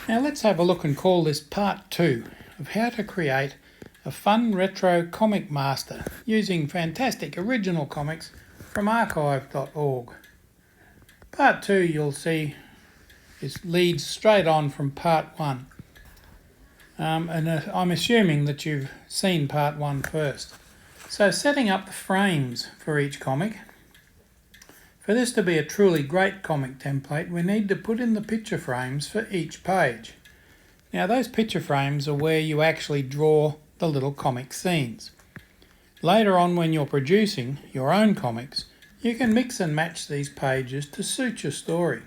Now let's have a look and call this part 2 of how to create a fun retro comic master using fantastic original comics from archive.org. Part 2, you'll see, leads straight on from part 1. I'm assuming that you've seen part 1 first. So setting up the frames for each comic. For this to be a truly great comic template, we need to put in the picture frames for each page. Now those picture frames are where you actually draw the little comic scenes. Later on, when you're producing your own comics, you can mix and match these pages to suit your story.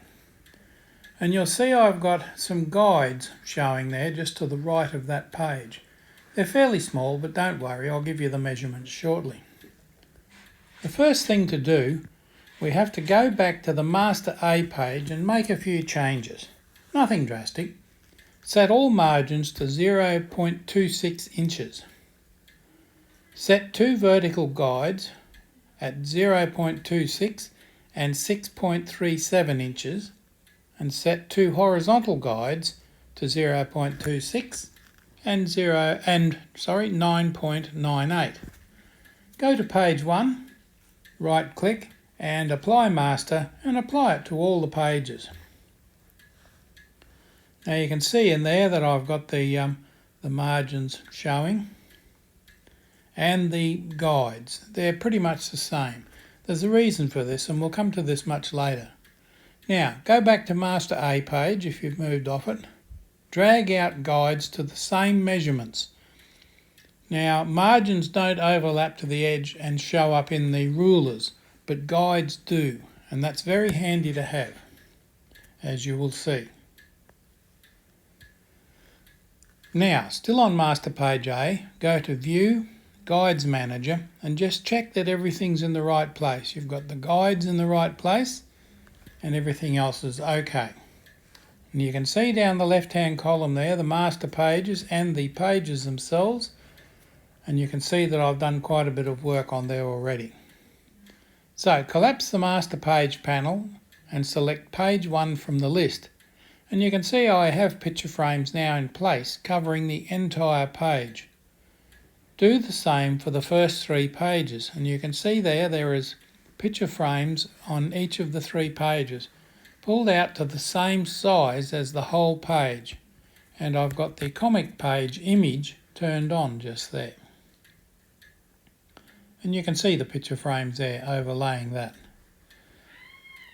And you'll see I've got some guides showing there just to the right of that page. They're fairly small, but don't worry, I'll give you the measurements shortly. The first thing to do, we have to go back to the Master A page and make a few changes. Nothing drastic. Set all margins to 0.26 inches. Set two vertical guides at 0.26 and 6.37 inches, and set two horizontal guides to 0.26 and 9.98. Go to page 1, right click and apply master and apply it to all the pages. Now you can see in there that I've got the margins showing and the guides. They're pretty much the same. There's a reason for this and we'll come to this much later. Now go back to Master A page if you've moved off it. Drag out guides to the same measurements. Now margins don't overlap to the edge and show up in the rulers, but guides do, and that's very handy to have, as you will see. Now, still on Master Page A, go to View, Guides Manager, and just check that everything's in the right place. You've got the guides in the right place, and everything else is okay. And you can see down the left-hand column there, the master pages and the pages themselves, and you can see that I've done quite a bit of work on there already. So collapse the master page panel and select page 1 from the list. And you can see I have picture frames now in place covering the entire page. Do the same for the first 3 pages, and you can see there is picture frames on each of the 3 pages, pulled out to the same size as the whole page. And I've got the comic page image turned on just there. And you can see the picture frames there overlaying that.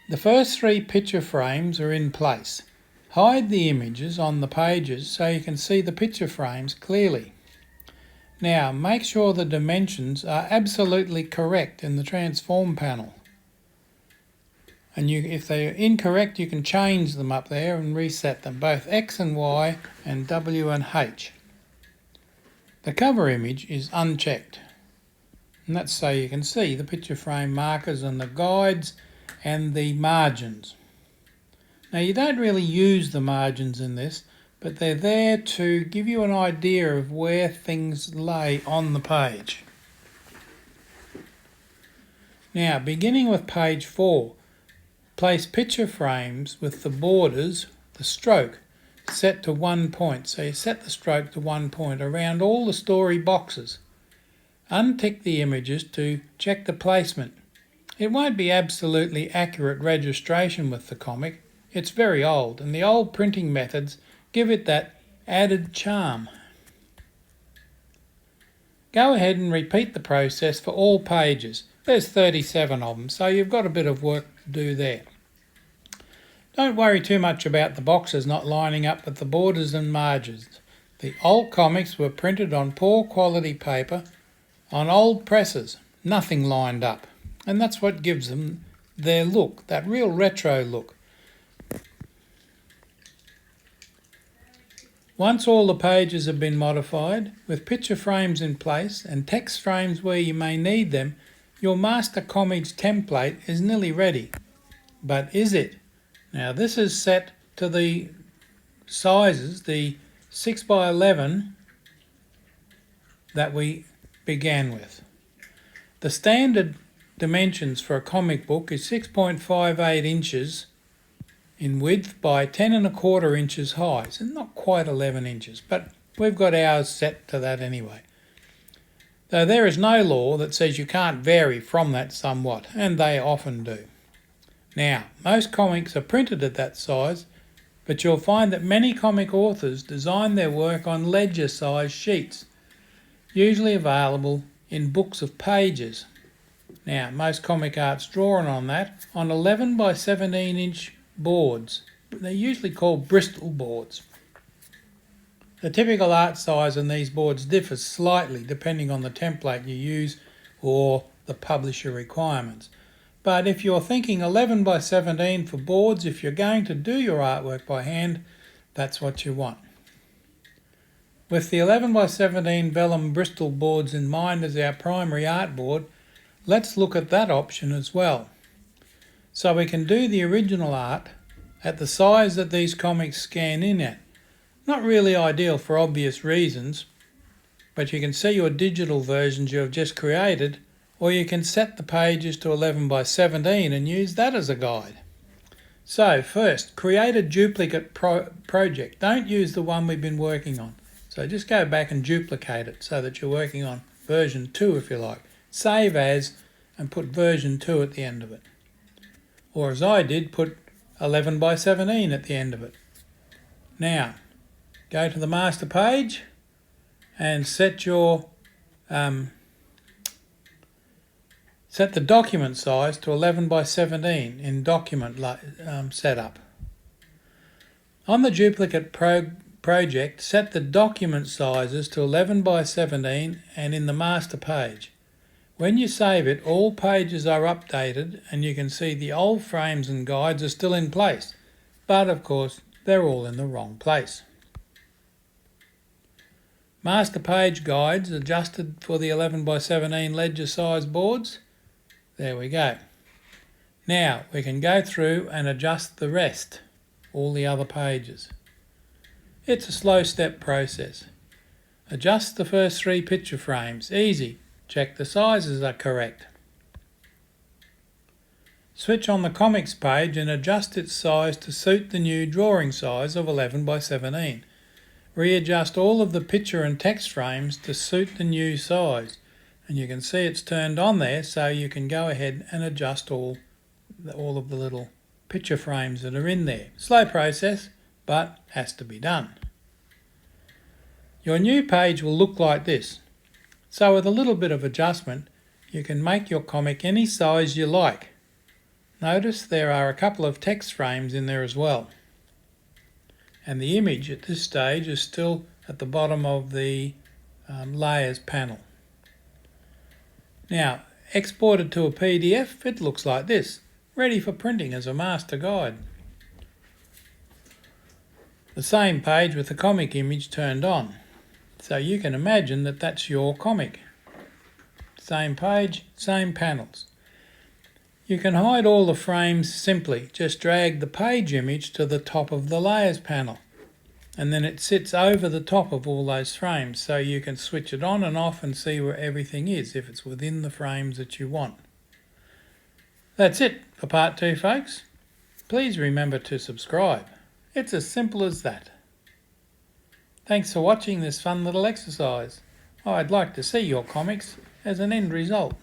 The first 3 picture frames are in place. Hide the images on the pages so you can see the picture frames clearly. Now make sure the dimensions are absolutely correct in the transform panel. And if they're incorrect, you can change them up there and reset them, both X and Y and W and H. The cover image is unchecked. And that's so you can see the picture frame markers and the guides and the margins. Now you don't really use the margins in this, but they're there to give you an idea of where things lay on the page. Now beginning with page 4, place picture frames with the borders, the stroke, set to 1 point. So you set the stroke to 1 point around all the story boxes. Untick the images to check the placement. It won't be absolutely accurate registration with the comic. It's very old, and the old printing methods give it that added charm. Go ahead and repeat the process for all pages. There's 37 of them, so you've got a bit of work to do there. Don't worry too much about the boxes not lining up with the borders and margins. The old comics were printed on poor quality paper on old presses, nothing lined up, and that's what gives them their look, that real retro look. Once all the pages have been modified, with picture frames in place and text frames where you may need them, your master comics template is nearly ready. But is it? Now this is set to the sizes, the 6x11 that we began with. The standard dimensions for a comic book is 6.58 inches in width by 10¼ inches high. So not quite 11 inches, but we've got ours set to that anyway. Though there is no law that says you can't vary from that somewhat, and they often do. Now, most comics are printed at that size, but you'll find that many comic authors design their work on ledger-sized sheets, usually available in books of pages. Now, most comic art's drawn on that on 11 by 17 inch boards. They're usually called Bristol boards. The typical art size on these boards differs slightly depending on the template you use or the publisher requirements. But if you're thinking 11 by 17 for boards, if you're going to do your artwork by hand, that's what you want. With the 11 by 17 vellum Bristol boards in mind as our primary artboard, let's look at that option as well. So we can do the original art at the size that these comics scan in at. Not really ideal for obvious reasons, but you can see your digital versions you have just created, or you can set the pages to 11 by 17 and use that as a guide. So first, create a duplicate project. Don't use the one we've been working on. So just go back and duplicate it so that you're working on version 2 if you like. Save as and put version 2 at the end of it. Or as I did, put 11 by 17 at the end of it. Now, go to the master page and set your set the document size to 11 by 17 in document setup. On the duplicate project, set the document sizes to 11 by 17 and in the master page. When you save it, all pages are updated and you can see the old frames and guides are still in place, but of course they're all in the wrong place. Master page guides adjusted for the 11 by 17 ledger size boards. There we go. Now we can go through and adjust the rest, all the other pages. It's a slow step process. Adjust the first 3 picture frames. Easy. Check the sizes are correct. Switch on the comics page and adjust its size to suit the new drawing size of 11 by 17. Readjust all of the picture and text frames to suit the new size. And you can see it's turned on there, so you can go ahead and adjust all of the little picture frames that are in there. Slow process, but has to be done. Your new page will look like this. So with a little bit of adjustment, you can make your comic any size you like. Notice there are a couple of text frames in there as well. And the image at this stage is still at the bottom of the layers panel. Now, exported to a PDF, it looks like this, ready for printing as a master guide. The same page with the comic image turned on. So you can imagine that that's your comic. Same page, same panels. You can hide all the frames simply. Just drag the page image to the top of the layers panel. And then it sits over the top of all those frames, so you can switch it on and off and see where everything is if it's within the frames that you want. That's it for part 2, folks. Please remember to subscribe. It's as simple as that. Thanks for watching this fun little exercise. I'd like to see your comics as an end result.